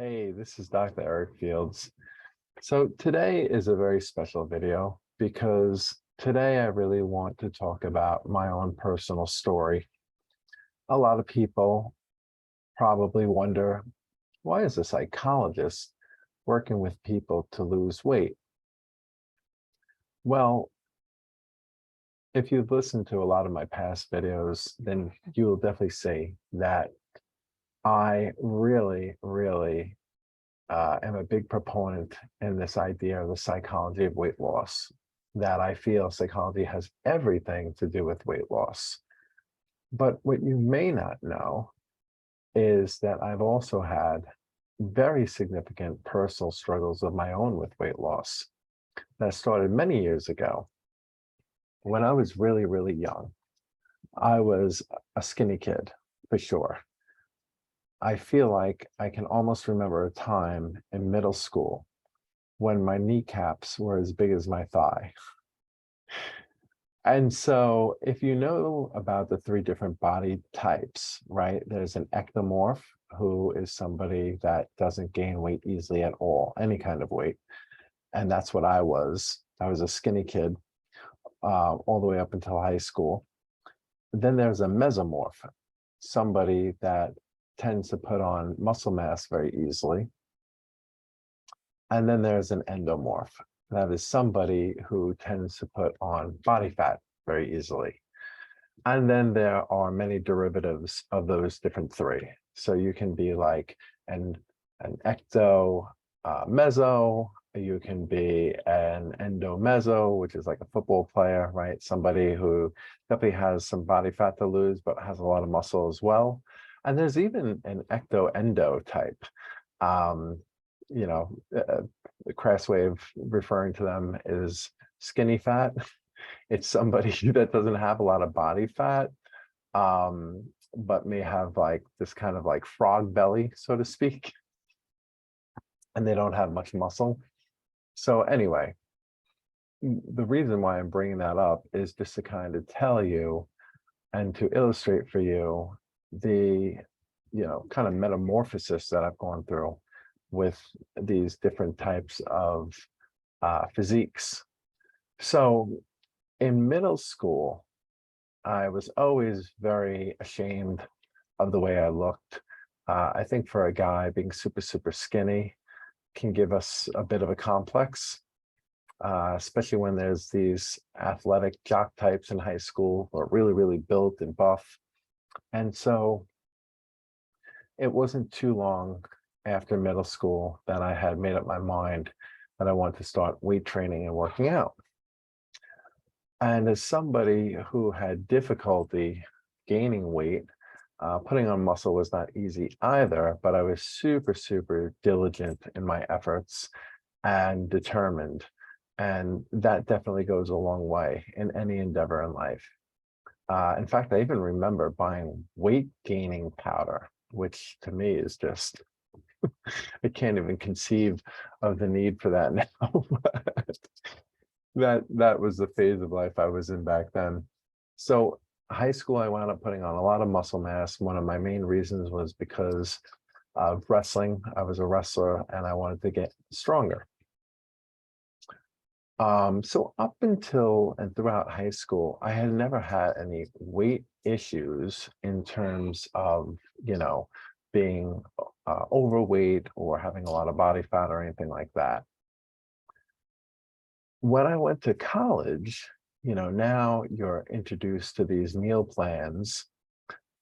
Hey, this is Dr. Eric Fields. So today is a very special video because today I really want to talk about my own personal story. A lot of people probably wonder, why is a psychologist working with people to lose weight? Well, if you've listened to a lot of my past videos, then you will definitely see that I really am a big proponent in this idea of the psychology of weight loss, that I feel psychology has everything to do with weight loss. But what you may not know is that I've also had very significant personal struggles of my own with weight loss that started many years ago. When I was really young, I was a skinny kid for sure. I feel like I can almost remember a time in middle school when my kneecaps were as big as my thigh. And so if you know about the three different body types, right? There's an ectomorph, who is somebody that doesn't gain weight easily at all, any kind of weight. And that's what I was. I was a skinny kid all the way up until high school. Then there's a mesomorph, somebody that tends to put on muscle mass very easily. And then there's an endomorph. That is somebody who tends to put on body fat very easily. And then there are many derivatives of those different three. So you can be like an ecto meso, you can be an endomeso, which is like a football player, right? Somebody who definitely has some body fat to lose, but has a lot of muscle as well. And there's even an ecto endo type. Um, you know, the crass way of referring to them is skinny fat. It's somebody that doesn't have a lot of body fat, but may have like this kind of like frog belly, so to speak, and they don't have much muscle. So anyway, the reason why I'm bringing that up is just to kind of tell you and to illustrate for you the, kind of metamorphosis that I've gone through with these different types of physiques. So in middle school, I was always very ashamed of the way I looked. I think for a guy, being super skinny can give us a bit of a complex, especially when there's these athletic jock types in high school who are really built and buff. And so it wasn't too long after middle school that I had made up my mind that I wanted to start weight training and working out. And as somebody who had difficulty gaining weight, putting on muscle was not easy either, but I was super diligent in my efforts and determined. And that definitely goes a long way in any endeavor in life. In fact, I even remember buying weight gaining powder, which to me is just, I can't even conceive of the need for that now. That was the phase of life I was in back then. So high school, I wound up putting on a lot of muscle mass. One of my main reasons was because of wrestling. I was a wrestler and I wanted to get stronger. So up until and throughout high school, I had never had any weight issues in terms of, being overweight or having a lot of body fat or anything like that. When I went to college, now you're introduced to these meal plans.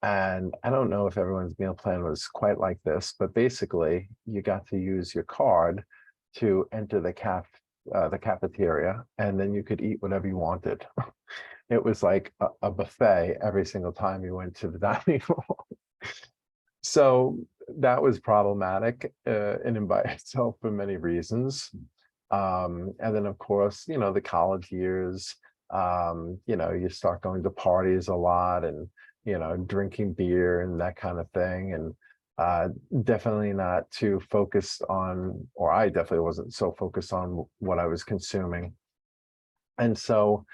And I don't know if everyone's meal plan was quite like this, but basically you got to use your card to enter the cafeteria, and then you could eat whatever you wanted. It was like a buffet every single time you went to the dining hall. So that was problematic in and by itself for many reasons. And then, of course, the college years, you start going to parties a lot and, drinking beer and that kind of thing. And definitely not too focused on, or I definitely wasn't so focused on what I was consuming. And so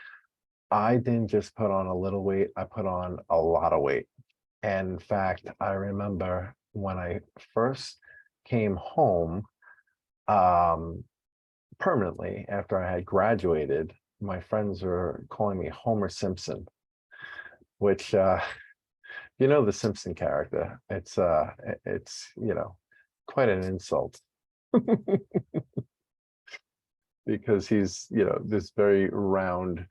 I didn't just put on a little weight, I put on a lot of weight. And in fact, I remember when I first came home permanently after I had graduated, my friends were calling me Homer Simpson, which you know the Simpson character. It's quite an insult because he's this very round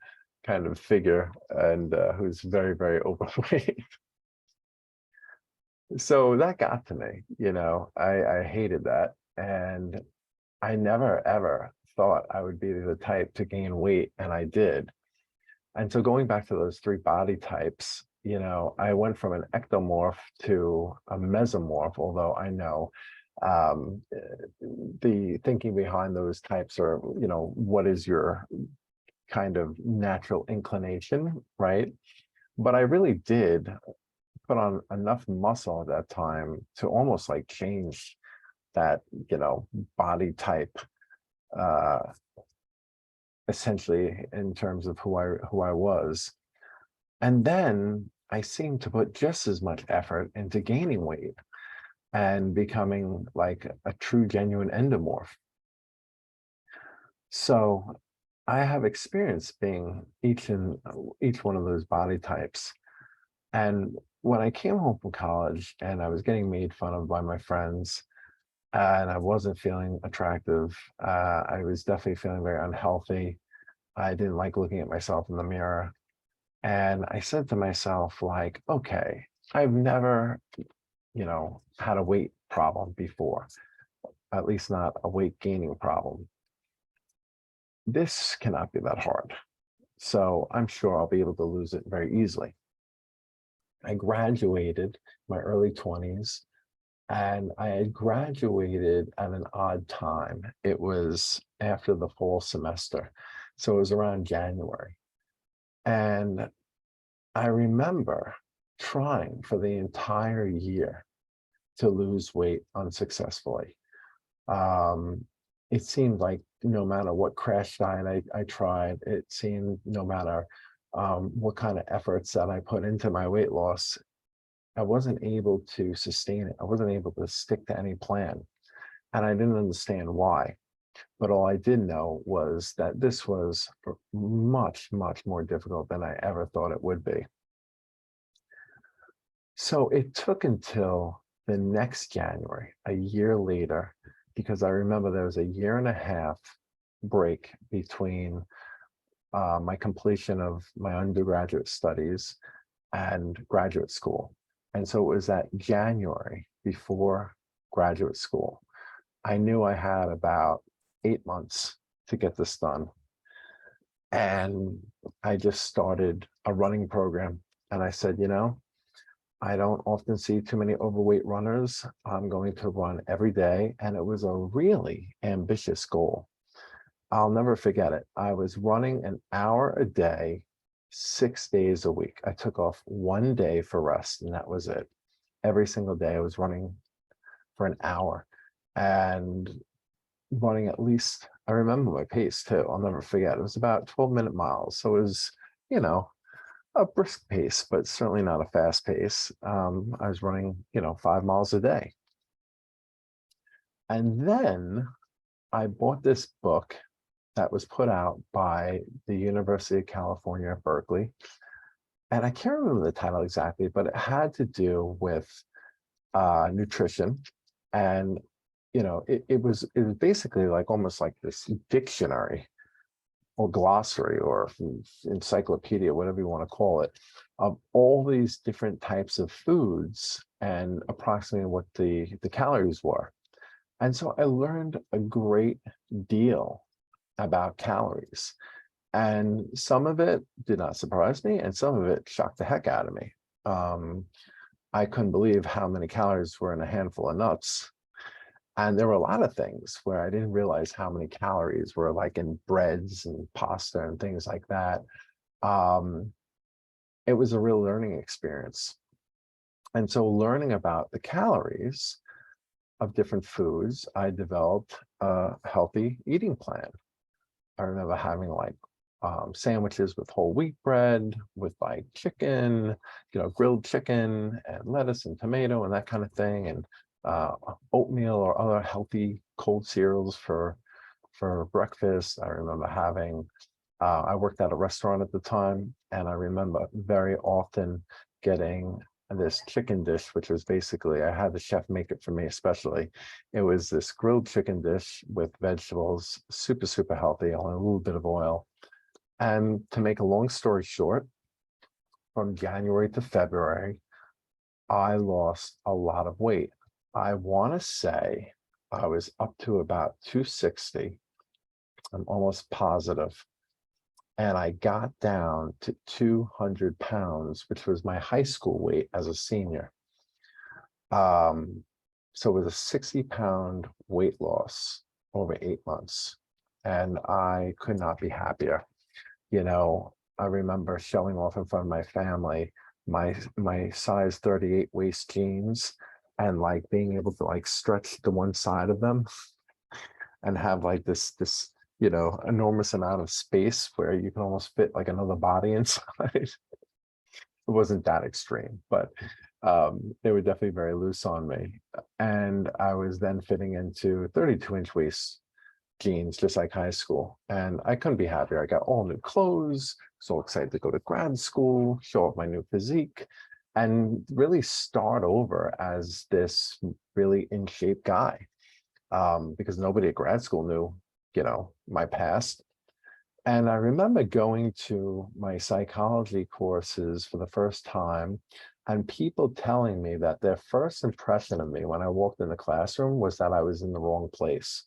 kind of figure and who's very, very overweight. So that got to me, I hated that. And I never ever thought I would be the type to gain weight, and I did. And so going back to those three body types, I went from an ectomorph to a mesomorph, although I know the thinking behind those types are, what is your kind of natural inclination, right? But I really did put on enough muscle at that time to almost like change that, body type, uh, essentially in terms of who I was. And then I seemed to put just as much effort into gaining weight and becoming like a true genuine endomorph. So I have experience being each one of those body types. And when I came home from college and I was getting made fun of by my friends and I wasn't feeling attractive, I was definitely feeling very unhealthy. I didn't like looking at myself in the mirror. And I said to myself, like, okay, I've never, had a weight problem before, at least not a weight gaining problem. This cannot be that hard. So I'm sure I'll be able to lose it very easily. I graduated my early 20s, and I had graduated at an odd time. It was after the fall semester. So it was around January. And I remember trying for the entire year to lose weight unsuccessfully. It seemed like no matter what crash diet I tried, it seemed no matter what kind of efforts that I put into my weight loss, I wasn't able to sustain it. I wasn't able to stick to any plan. And I didn't understand why. But all I did know was that this was much, much more difficult than I ever thought it would be. So it took until the next January, a year later, because I remember there was a year and a half break between my completion of my undergraduate studies and graduate school. And so it was that January before graduate school. I knew I had about 8 months to get this done. And I just started a running program. And I said, I don't often see too many overweight runners. I'm going to run every day. And it was a really ambitious goal. I'll never forget it. I was running an hour a day, 6 days a week. I took off one day for rest, and that was it. Every single day I was running for an hour and running at least, I remember my pace too. I'll never forget. It was about 12-minute miles. So it was, a brisk pace, but certainly not a fast pace. I was running, 5 miles a day. And then I bought this book that was put out by the University of California at Berkeley. And I can't remember the title exactly, but it had to do with nutrition. And, it was basically like almost like this dictionary or glossary or encyclopedia, whatever you want to call it, of all these different types of foods and approximately what the calories were. And so I learned a great deal about calories. And some of it did not surprise me, and some of it shocked the heck out of me. I couldn't believe how many calories were in a handful of nuts. And there were a lot of things where I didn't realize how many calories were like in breads and pasta and things like that. It was a real learning experience. And so learning about the calories of different foods, I developed a healthy eating plan. I remember having like sandwiches with whole wheat bread, with like chicken, grilled chicken and lettuce and tomato and that kind of thing. And uh, oatmeal or other healthy cold cereals for breakfast. I remember having, I worked at a restaurant at the time, and I remember very often getting this chicken dish, which was basically, I had the chef make it for me, especially. It was this grilled chicken dish with vegetables, super, super healthy, only a little bit of oil. And to make a long story short, from January to February, I lost a lot of weight. I want to say I was up to about 260. I'm almost positive. And I got down to 200 pounds, which was my high school weight as a senior. Um, so it was a 60-pound weight loss over 8 months. And I could not be happier. You know, I remember showing off in front of my family my size 38 waist jeans, and like being able to like stretch to one side of them and have like this enormous amount of space where you can almost fit like another body inside. It wasn't that extreme, but they were definitely very loose on me. And I was then fitting into 32-inch waist jeans, just like high school. And I couldn't be happier. I got all new clothes, so excited to go to grad school, show off my new physique, and really start over as this really in shape guy. Because nobody at grad school knew, my past. And I remember going to my psychology courses for the first time, and people telling me that their first impression of me when I walked in the classroom was that I was in the wrong place.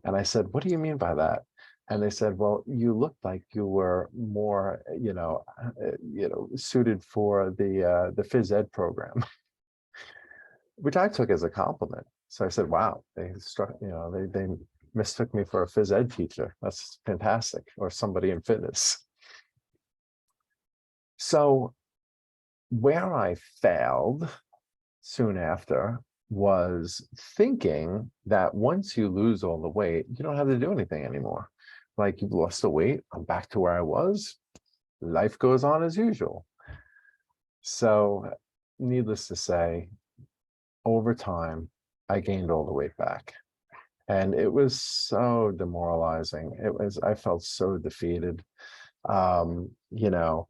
And I said, "What do you mean by that?" And they said, "Well, you looked like you were more, suited for the phys ed program," which I took as a compliment. So I said, "Wow, they struck, they mistook me for a phys ed teacher. That's fantastic, or somebody in fitness." So where I failed soon after was thinking that once you lose all the weight, you don't have to do anything anymore. Like, you've lost the weight, I'm back to where I was. Life goes on as usual. So, needless to say, over time, I gained all the weight back. And it was so demoralizing. I felt so defeated. Um, you know,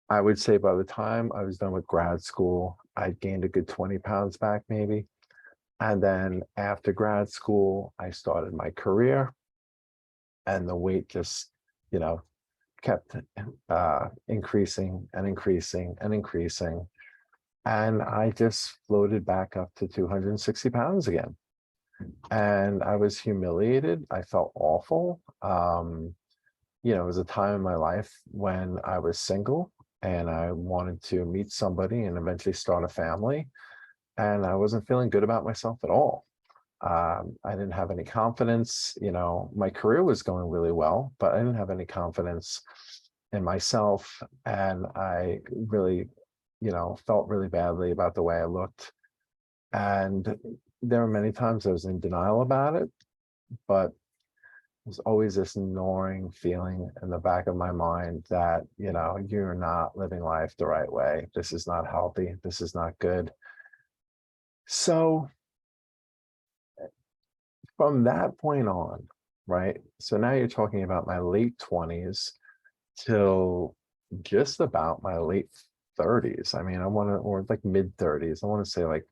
I would say by the time I was done with grad school, I gained a good 20 pounds back, maybe. And then after grad school, I started my career, and the weight just, you know, kept increasing and increasing and increasing. And I just floated back up to 260 pounds again. And I was humiliated. I felt awful. It was a time in my life when I was single and I wanted to meet somebody and eventually start a family. And I wasn't feeling good about myself at all. I didn't have any confidence. My career was going really well, but I didn't have any confidence in myself. And I really, felt really badly about the way I looked. And there were many times I was in denial about it, but there's always this gnawing feeling in the back of my mind that, you're not living life the right way. This is not healthy. This is not good. So from that point on, right? So now you're talking about my late 20s till just about my late 30s. I mean, or like mid 30s. I want to say like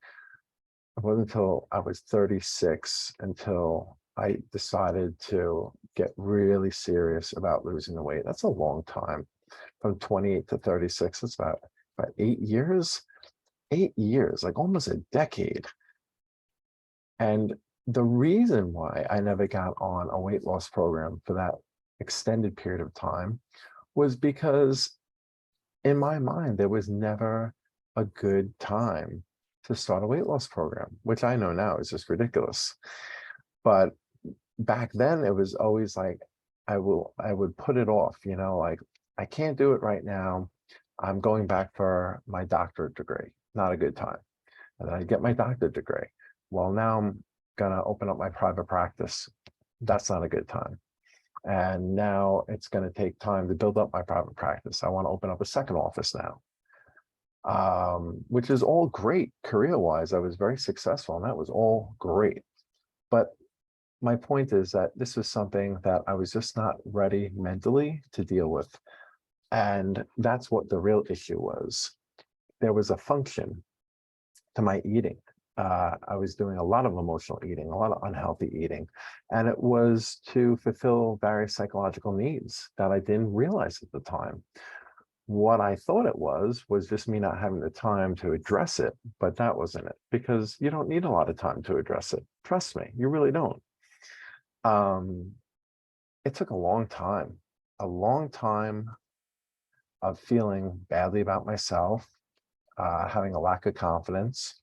it wasn't until I was 36 until I decided to get really serious about losing the weight. That's a long time. From 28 to 36, it's about 8 years. 8 years, like almost a decade. And the reason why I never got on a weight loss program for that extended period of time was because in my mind, there was never a good time to start a weight loss program, which I know now is just ridiculous. But back then it was always like, I would put it off, like, I can't do it right now. I'm going back for my doctorate degree. Not a good time. And then I get my doctorate degree. Well, now I'm gonna open up my private practice. That's not a good time. And now it's going to take time to build up my private practice. I want to open up a second office now. which is all great career-wise. I was very successful, and that was all great. But my point is that this was something that I was just not ready mentally to deal with. And that's what the real issue was. There was a function to my eating. I was doing a lot of emotional eating, a lot of unhealthy eating, and it was to fulfill various psychological needs that I didn't realize at the time. What I thought it was just me not having the time to address it, but that wasn't it, because you don't need a lot of time to address it. Trust me, you really don't. Um, it took a long time of feeling badly about myself, having a lack of confidence,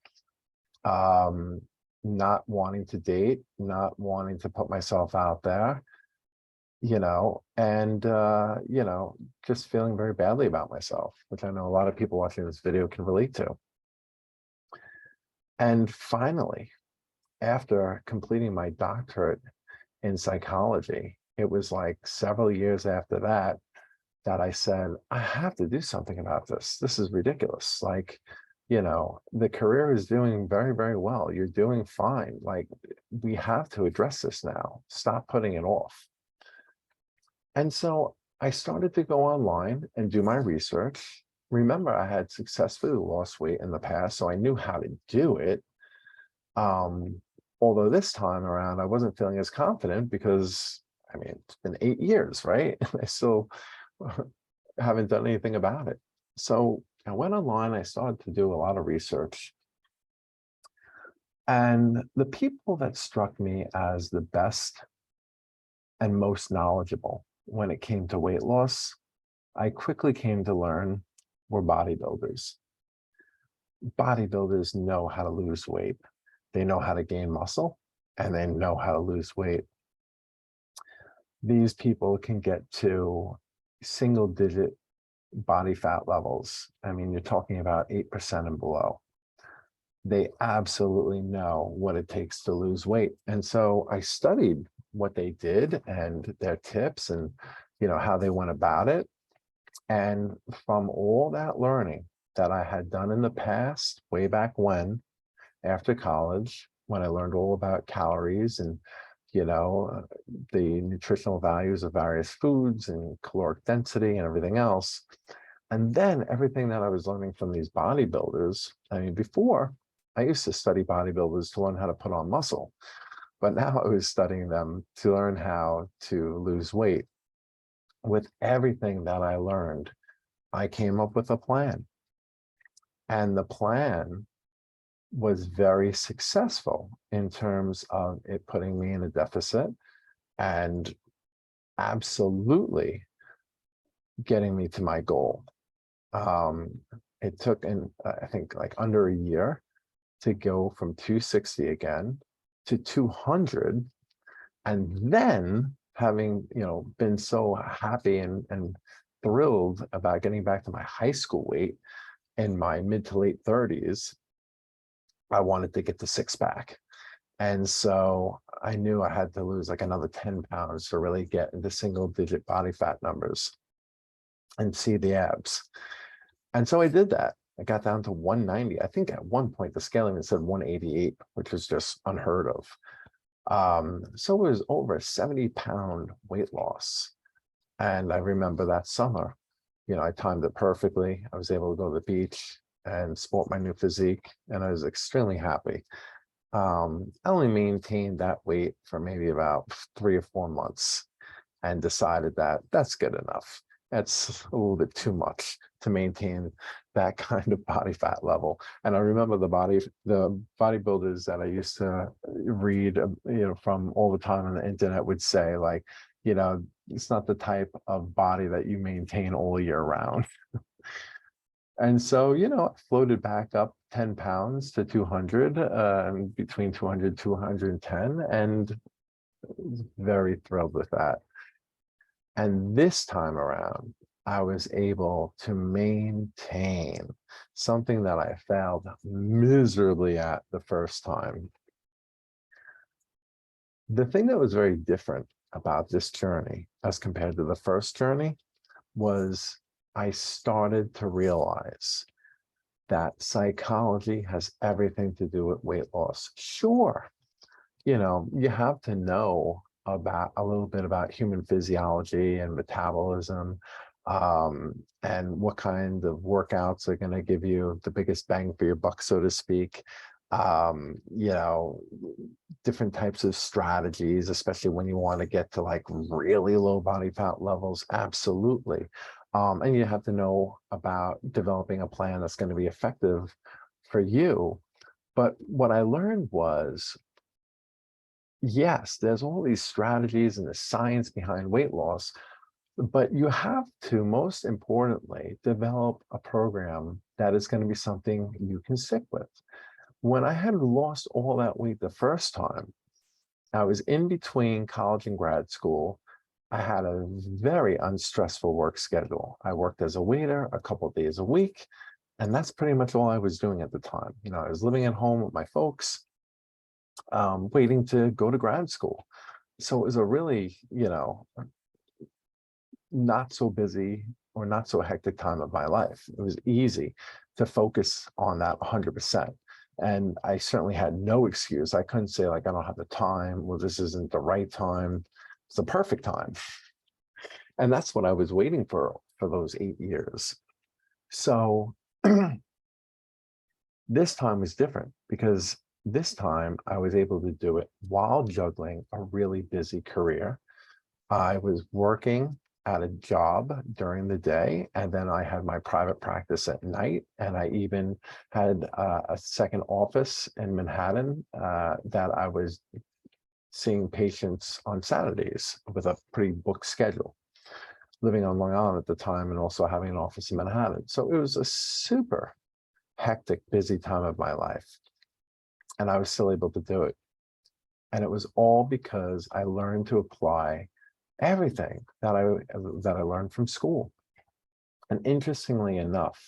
um, not wanting to date, not wanting to put myself out there, and, just feeling very badly about myself, which I know a lot of people watching this video can relate to. And finally, after completing my doctorate in psychology, it was like several years after that, that I said, I have to do something about this. This is ridiculous. Like, the career is doing very, very well. You're doing fine. Like, we have to address this now. Stop putting it off. And so I started to go online and do my research. Remember, I had successfully lost weight in the past, so I knew how to do it. Um, Although this time around, I wasn't feeling as confident because, I mean, it's been 8 years, right? I still haven't done anything about it. So I went online, I started to do a lot of research. And the people that struck me as the best and most knowledgeable when it came to weight loss, I quickly came to learn were bodybuilders. Bodybuilders know how to lose weight. They know how to gain muscle, and they know how to lose weight. These people can get to single digit body fat levels. I mean, you're talking about 8% and below. They absolutely know what it takes to lose weight. And so I studied what they did and their tips and, how they went about it. And from all that learning that I had done in the past, way back when, after college, when I learned all about calories and, the nutritional values of various foods and caloric density and everything else. And then everything that I was learning from these bodybuilders, I mean, before I used to study bodybuilders to learn how to put on muscle, but now I was studying them to learn how to lose weight. With everything that I learned, I came up with a plan. And the plan was very successful in terms of it putting me in a deficit and absolutely getting me to my goal. It took, I think, like under a year to go from 260 again to 200. And then having, been so happy and thrilled about getting back to my high school weight in my mid to late 30s, I wanted to get the six pack. And so I knew I had to lose like another 10 pounds to really get into single digit body fat numbers and see the abs. And so I did that. I got down to 190. I think at one point the scale even said 188, which is just unheard of. So it was over a 70-pound weight loss. And I remember that summer, I timed it perfectly. I was able to go to the beach and sport my new physique, and I was extremely happy. I only maintained that weight for maybe about 3 or 4 months and decided that that's good enough. That's a little bit too much to maintain that kind of body fat level. And I remember the bodybuilders that I used to read, from all the time on the internet would say, like, it's not the type of body that you maintain all year round. And so, I floated back up 10 pounds to 200, between 200, 210, and was very thrilled with that. And this time around, I was able to maintain something that I failed miserably at the first time. The thing that was very different about this journey as compared to the first journey was I started to realize that psychology has everything to do with weight loss. Sure, you have to know about a little bit about human physiology and metabolism, and what kind of workouts are going to give you the biggest bang for your buck, so to speak. Um, you know, Different types of strategies, especially when you want to get to like really low body fat levels. Absolutely. And you have to know about developing a plan that's going to be effective for you. But what I learned was, yes, there's all these strategies and the science behind weight loss, but you have to, most importantly, develop a program that is going to be something you can stick with. When I had lost all that weight the first time, I was in between college and grad school. I had a very unstressful work schedule. I worked as a waiter a couple of days a week, and that's pretty much all I was doing at the time. I was living at home with my folks, waiting to go to grad school. So it was a really, not so busy or not so hectic time of my life. It was easy to focus on that 100%. And I certainly had no excuse. I couldn't say like, I don't have the time. Well, this isn't the right time. It's the perfect time. And that's what I was waiting for those 8 years. So this time was different because this time I was able to do it while juggling a really busy career. I was working at a job during the day, and then I had my private practice at night. And I even had a second office in Manhattan that I was seeing patients on Saturdays with a pretty booked schedule, living on Long Island at the time and also having an office in Manhattan. So it was a super hectic, busy time of my life. And I was still able to do it. And it was all because I learned to apply everything that I learned from school. And interestingly enough,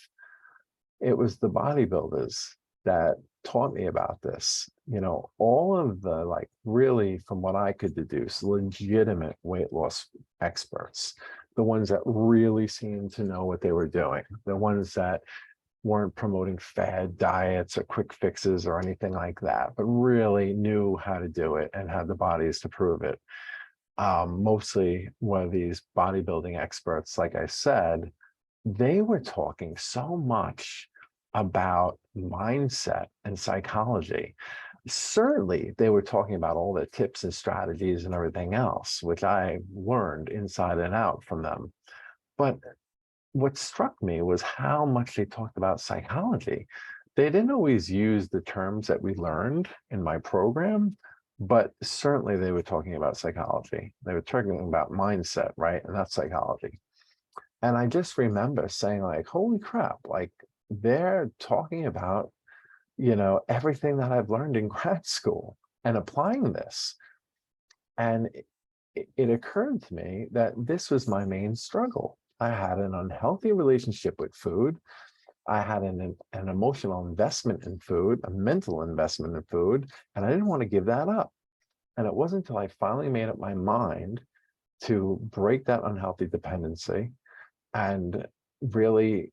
it was the bodybuilders that taught me about this. All of the, like, really, from what I could deduce, legitimate weight loss experts, the ones that really seemed to know what they were doing, the ones that weren't promoting fad diets or quick fixes or anything like that, but really knew how to do it and had the bodies to prove it. Mostly were these bodybuilding experts, like I said. They were talking so much about mindset and psychology. Certainly, they were talking about all the tips and strategies and everything else, which I learned inside and out from them. But what struck me was how much they talked about psychology. They didn't always use the terms that we learned in my program, but certainly they were talking about psychology. They were talking about mindset, right? And that's psychology. And I just remember saying, like, holy crap, like, they're talking about, everything that I've learned in grad school and applying this. And it occurred to me that this was my main struggle. I had an unhealthy relationship with food. I had an emotional investment in food, a mental investment in food, and I didn't want to give that up. And it wasn't until I finally made up my mind to break that unhealthy dependency and really,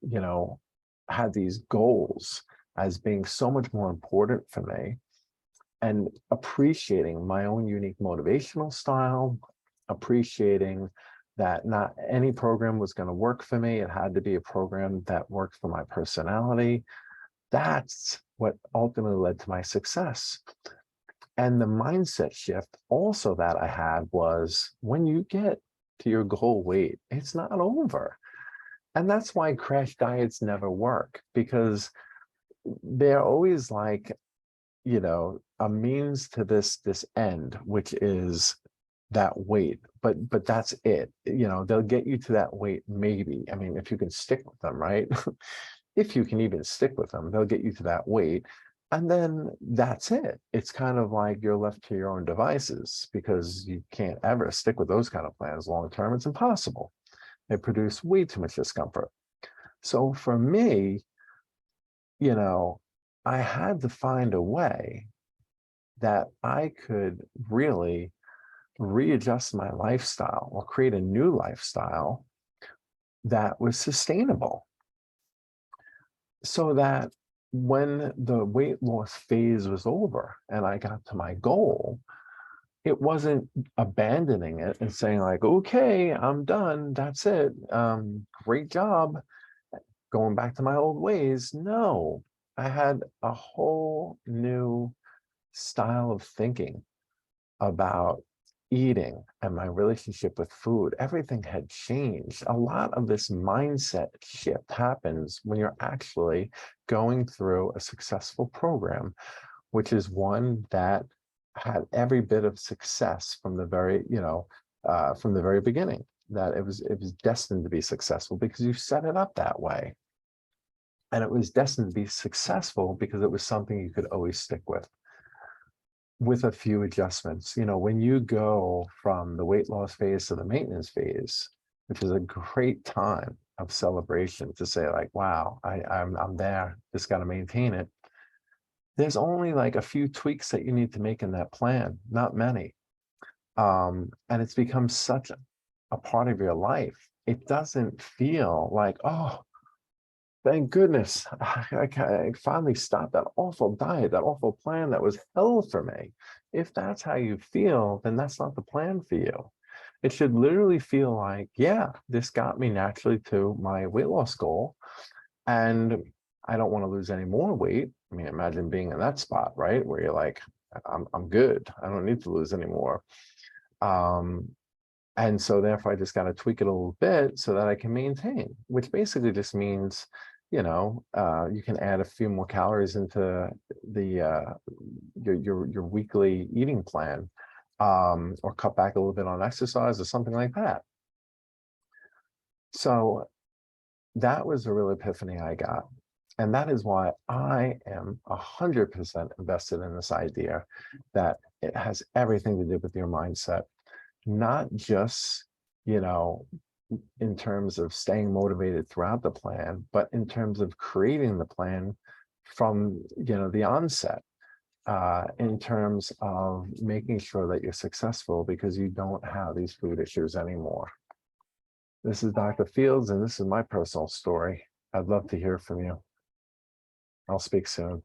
had these goals as being so much more important for me, and appreciating my own unique motivational style, appreciating that not any program was going to work for me. It had to be a program that worked for my personality. That's what ultimately led to my success. And the mindset shift also that I had was, when you get to your goal weight, it's not over. And that's why crash diets never work, because they're always like, a means to this end, which is that weight. But that's it. They'll get you to that weight, maybe. I mean, if you can stick with them, right? If you can even stick with them, they'll get you to that weight. And then that's it. It's kind of like you're left to your own devices, because you can't ever stick with those kind of plans long term. It's impossible. They produce way too much discomfort. So for me, I had to find a way that I could really readjust my lifestyle or create a new lifestyle that was sustainable, so that when the weight loss phase was over and I got to my goal, it wasn't abandoning it and saying like, okay, I'm done. That's it. Great job. Going back to my old ways. No, I had a whole new style of thinking about eating and my relationship with food. Everything had changed. A lot of this mindset shift happens when you're actually going through a successful program, which is one that had every bit of success from the very, from the very beginning, that it was destined to be successful because you set it up that way. And it was destined to be successful because it was something you could always stick with a few adjustments. When you go from the weight loss phase to the maintenance phase, which is a great time of celebration to say like, wow, I'm there, just got to maintain it. There's only like a few tweaks that you need to make in that plan, not many. And it's become such a part of your life. It doesn't feel like, oh, thank goodness, I finally stopped that awful diet, that awful plan that was hell for me. If that's how you feel, then that's not the plan for you. It should literally feel like, yeah, this got me naturally to my weight loss goal, and I don't want to lose any more weight. I mean, imagine being in that spot, right? Where you're like, I'm good. I don't need to lose any more. And so therefore I just got to tweak it a little bit so that I can maintain, which basically just means, you can add a few more calories into the your weekly eating plan, or cut back a little bit on exercise or something like that. So that was a real epiphany I got. And that is why I am 100% invested in this idea that it has everything to do with your mindset, not just, in terms of staying motivated throughout the plan, but in terms of creating the plan from, the onset, in terms of making sure that you're successful because you don't have these food issues anymore. This is Dr. Fields, and this is my personal story. I'd love to hear from you. I'll speak soon.